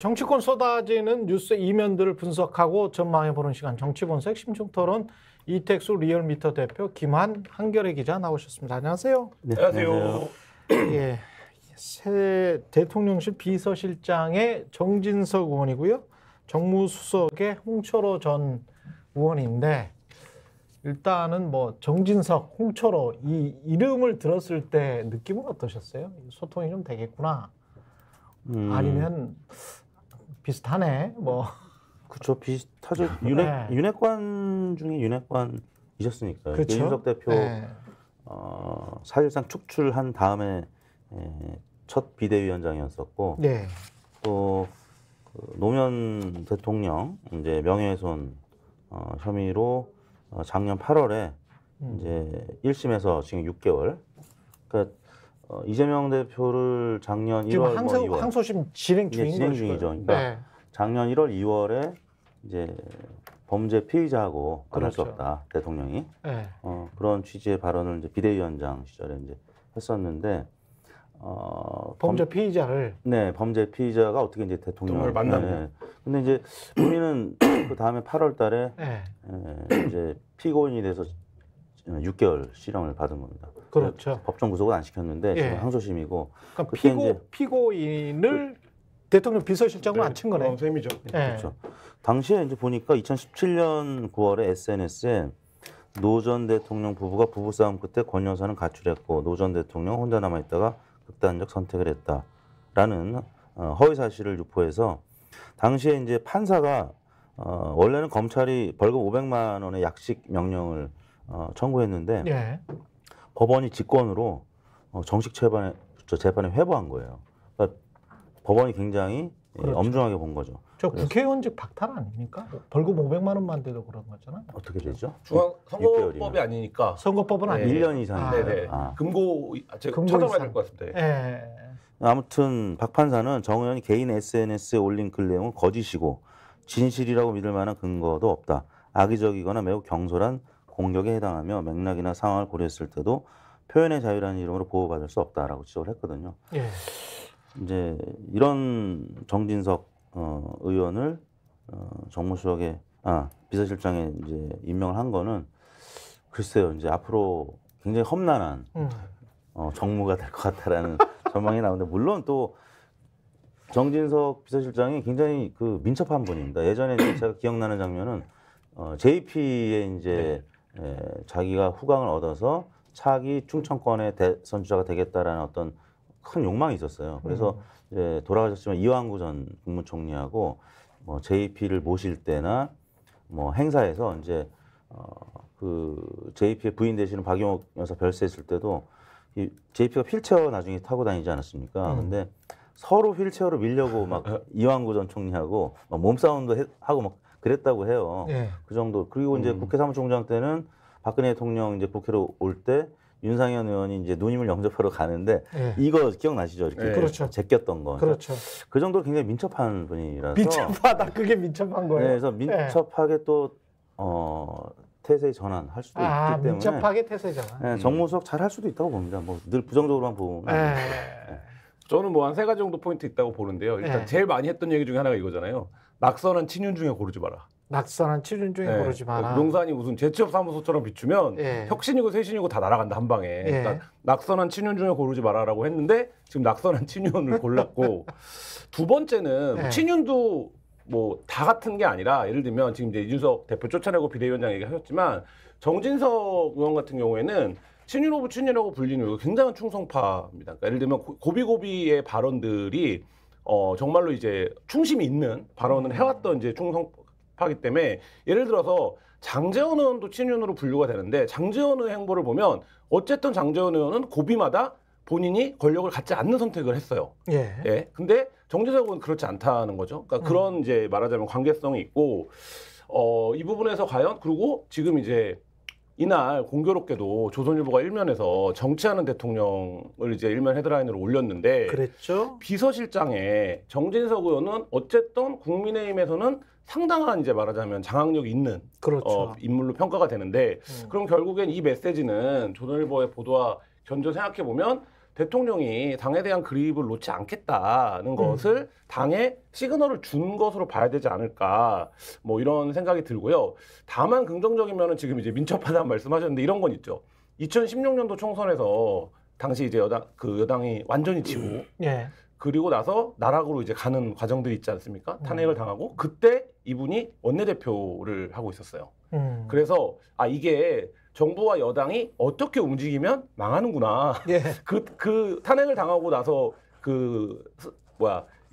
정치권 쏟아지는 뉴스 이면들을 분석하고 전망해보는 시간 정치본색 심층토론 이택수 리얼미터 대표 김한 한겨레 기자 나오셨습니다. 안녕하세요. 네, 안녕하세요. 예, 새 대통령실 비서실장의 정진석 의원이고요. 정무수석의 홍철호 전 의원인데 일단은 뭐 정진석, 홍철호 이 이름을 들었을 때 느낌은 어떠셨어요? 소통이 좀 되겠구나. 아니면 비슷하네. 뭐 그렇죠. 비슷하죠. 네. 윤핵관 중에 윤핵관이셨으니까요. 그렇죠. 이준석 대표 네. 사실상 축출한 다음에 첫 비대위원장이었었고 네. 또 그 노무현 대통령 이제 명예훼손 혐의로 작년 8월에 이제 1심에서 지금 6개월. 그러니까 이재명 대표를 작년 1월 지금 뭐 2월 항소심 진행 중인 진행 거죠. 중이죠. 그러니까 네. 작년 1월, 2월에 이제 범죄 피의자하고 만날 수 그렇죠. 없다 대통령이 네. 그런 취지의 발언을 이제 비대위원장 시절에 이제 했었는데 범죄 피의자를 네 범죄 피의자가 어떻게 이제 대통령을 만나느냐. 네. 근데 이제 우리는 그 다음에 8월달에 네. 이제 피고인이 돼서 6개월 실형을 받은 겁니다. 그렇죠. 법정 구속은 안 시켰는데 예. 지금 항소심이고. 그러니까 그때 이제 피고인을 대통령 비서실장으로 앉힌 거네. 셈이죠. 네. 그렇죠. 당시에 이제 보니까 2017년 9월에 SNS에 노 전 대통령 부부가 부부싸움 끝에 권 여사는 가출했고 노 전 대통령 혼자 남아있다가 극단적 선택을 했다라는 허위 사실을 유포해서 당시에 이제 판사가 원래는 검찰이 벌금 500만 원의 약식 명령을 청구했는데 예. 법원이 직권으로 정식 재판에 회부한 거예요. 그러니까 법원이 굉장히 그렇죠. 엄중하게 본 거죠. 저 국회의원직 박탈 아닙니까? 벌금 500만 원만 돼도 그런 거잖아요. 어떻게 되죠? 중앙선거법이 6개월이면. 아니니까. 선거법은 네. 아니죠. 1년 이상. 네네. 금고 제가 금고 찾아봐야 이상. 될 것 같습니다. 예. 아무튼 박 판사는 정 의원이 개인 SNS에 올린 글 내용은 거짓이고 진실이라고 믿을 만한 근거도 없다. 악의적이거나 매우 경솔한 공격에 해당하며 맥락이나 상황을 고려했을 때도 표현의 자유라는 이름으로 보호받을 수 없다라고 지적을 했거든요. 예. 이제 이런 정진석 의원을 정무수석에 비서실장에 이제 임명을 한 거는 글쎄요 이제 앞으로 굉장히 험난한 정무가 될 것 같다라는 전망이 나오는데 물론 또 정진석 비서실장이 굉장히 그 민첩한 분입니다. 예전에 이제 제가 기억나는 장면은 JP에 이제 자기가 후광을 얻어서 차기 충청권의 대선 주자가 되겠다라는 어떤 큰 욕망이 있었어요. 그래서 이제 돌아가셨지만 이완구 전 국무총리하고 뭐 JP를 모실 때나 뭐 행사에서 이제 그 JP의 부인 되시는 박용옥 여사 별세했을 때도 이 JP가 휠체어 나중에 타고 다니지 않았습니까? 근데 서로 휠체어로 밀려고 막 이완구 전 총리하고 막 몸싸움도 하고 막 그랬다고 해요. 예. 그 정도. 그리고 이제 국회 사무총장 때는 박근혜 대통령 이제 국회로 올 때 윤상현 의원이 이제 누님을 영접하러 가는데 예. 이거 기억나시죠? 이렇게 네. 그렇죠. 제꼈던 거. 그렇죠. 그 정도로 굉장히 민첩한 분이라서. 민첩하다. 그게 민첩한 거예요. 네, 그래서 민첩하게 또 태세 전환할 수도 있기 때문에. 민첩하게 태세잖아. 네, 정무수석 잘 할 수도 있다고 봅니다. 뭐 늘 부정적으로만 보면. 예. 저는 뭐 한 세 가지 정도 포인트 있다고 보는데요. 일단 네. 제일 많이 했던 얘기 중에 하나가 이거잖아요. 낙선한 친윤 중에 고르지 마라. 낙선한 치륜 중에 네. 고르지 마라. 용산이 무슨 재취업 사무소처럼 비추면 예. 혁신이고 쇄신이고 다 날아간다 한 방에. 예. 그러니까 낙선한 친윤 중에 고르지 마라라고 했는데 지금 낙선한 친윤을 골랐고 두 번째는 예. 친윤도 뭐 다 같은 게 아니라 예를 들면 지금 이제 이준석 대표 쫓아내고 비대위원장 얘기하셨지만 정진석 의원 같은 경우에는 친윤 오브 친윤이라고 불리는 이유가 굉장한 충성파입니다. 그러니까 예를 들면 고비고비의 발언들이 정말로 이제 충심이 있는 발언을 해왔던 이제 충성파기 때문에 예를 들어서 장제원 의원도 친윤으로 분류가 되는데 장제원 의원 행보를 보면 어쨌든 장제원 의원은 고비마다 본인이 권력을 갖지 않는 선택을 했어요. 예. 예. 근데 정진석 의원은 그렇지 않다는 거죠. 그러니까 그런 이제 말하자면 관계성이 있고 이 부분에서 과연 그리고 지금 이제 이날 공교롭게도 조선일보가 일면에서 정치하는 대통령을 이제 일면 헤드라인으로 올렸는데 그랬죠. 비서실장에 정진석 의원은 어쨌든 국민의힘에서는 상당한 이제 말하자면 장악력이 있는 그렇죠. 인물로 평가가 되는데 그럼 결국엔 이 메시지는 조선일보의 보도와 견조 생각해 보면 대통령이 당에 대한 그립을 놓지 않겠다는 것을 당에 시그널을 준 것으로 봐야 되지 않을까 뭐 이런 생각이 들고요. 다만 긍정적인 면은 지금 이제 민첩하다는 말씀하셨는데 이런 건 있죠. 2016년도 총선에서 당시 이제 여당이 완전히 지고 예. 그리고 나서 나락으로 이제 가는 과정들이 있지 않습니까? 탄핵을 당하고 그때 이분이 원내대표를 하고 있었어요. 그래서 이게 정부와 여당이 어떻게 움직이면 망하는구나. 예. 그 탄핵을 당하고 나서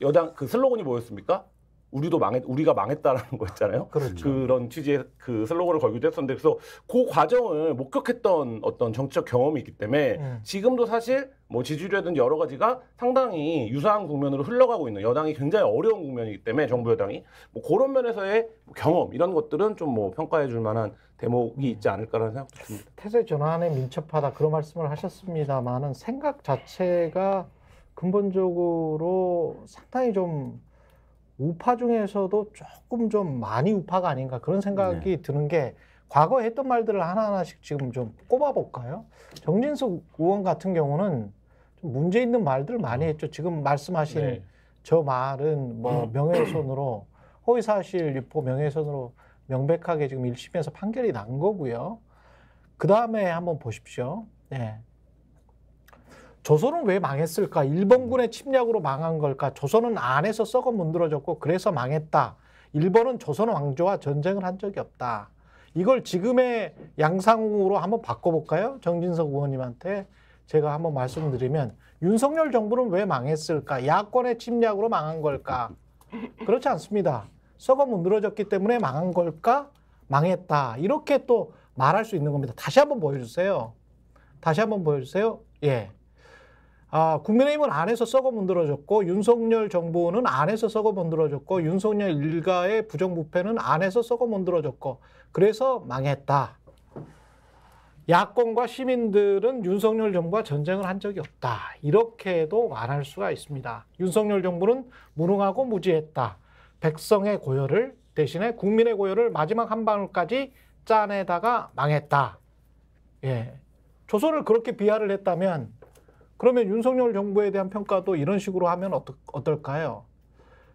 여당 그 슬로건이 뭐였습니까? 우리가 망했다라는 거 있잖아요. 그렇죠. 그런 취지의 그 슬로건을 걸기도 했었는데 그래서 그 과정을 목격했던 어떤 정치적 경험이 있기 때문에 지금도 사실 뭐 지지율이라든지 여러 가지가 상당히 유사한 국면으로 흘러가고 있는 여당이 굉장히 어려운 국면이기 때문에 정부 여당이 뭐 그런 면에서의 경험 이런 것들은 좀 뭐 평가해 줄 만한 대목이 있지 않을까라는 생각도 듭니다. 태세 전환에 민첩하다 그런 말씀을 하셨습니다만은 생각 자체가 근본적으로 상당히 좀 우파 중에서도 조금 좀 많이 우파가 아닌가 그런 생각이 드는 게 과거에 했던 말들을 하나하나씩 지금 좀 꼽아볼까요? 정진석 의원 같은 경우는 좀 문제 있는 말들을 많이 했죠. 지금 말씀하신 저 말은 뭐 명예훼손으로 허위사실 유포 명예훼손으로 명백하게 지금 1심에서 판결이 난 거고요. 그 다음에 한번 보십시오. 네. 조선은 왜 망했을까? 일본군의 침략으로 망한 걸까? 조선은 안에서 썩어 문드러졌고 그래서 망했다. 일본은 조선 왕조와 전쟁을 한 적이 없다. 이걸 지금의 양상으로 한번 바꿔볼까요? 정진석 의원님한테 제가 한번 말씀드리면 윤석열 정부는 왜 망했을까? 야권의 침략으로 망한 걸까? 그렇지 않습니다. 썩어 문드러졌기 때문에 망한 걸까? 망했다. 이렇게 또 말할 수 있는 겁니다. 다시 한번 보여주세요. 다시 한번 보여주세요. 예. 국민의힘은 안에서 썩어 문드러졌고 윤석열 정부는 안에서 썩어 문드러졌고 윤석열 일가의 부정부패는 안에서 썩어 문드러졌고 그래서 망했다. 야권과 시민들은 윤석열 정부와 전쟁을 한 적이 없다. 이렇게도 말할 수가 있습니다. 윤석열 정부는 무능하고 무지했다. 백성의 고열을 대신에 국민의 고열을 마지막 한 방울까지 짜내다가 망했다. 예. 조선을 그렇게 비하를 했다면 그러면 윤석열 정부에 대한 평가도 이런 식으로 하면 어떨까요?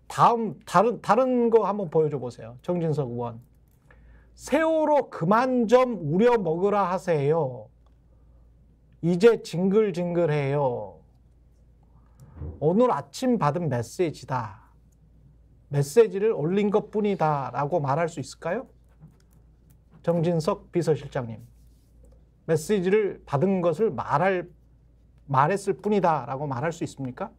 다른 거 한번 보여줘 보세요. 정진석 의원. 세월호 그만 좀 우려 먹으라 하세요. 이제 징글징글해요. 오늘 아침 받은 메시지다. 메시지를 올린 것뿐이다 라고 말할 수 있을까요? 정진석 비서실장님. 메시지를 받은 것을 말했을 뿐이다 라고 말할 수 있습니까?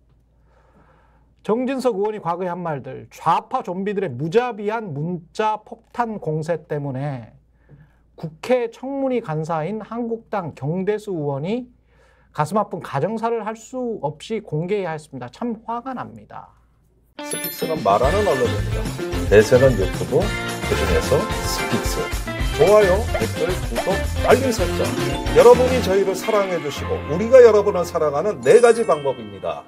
정진석 의원이 과거에 한 말들, 좌파 좀비들의 무자비한 문자 폭탄 공세 때문에 국회 청문위 간사인 한국당 경대수 의원이 가슴 아픈 가정사를 할 수 없이 공개해야 했습니다. 참 화가 납니다. 스픽스는 말하는 언론입니다. 대세는 유튜브, 그중에서 스픽스. 좋아요, 댓글, 구독, 알림 설정. 여러분이 저희를 사랑해 주시고 우리가 여러분을 사랑하는 4가지 방법입니다.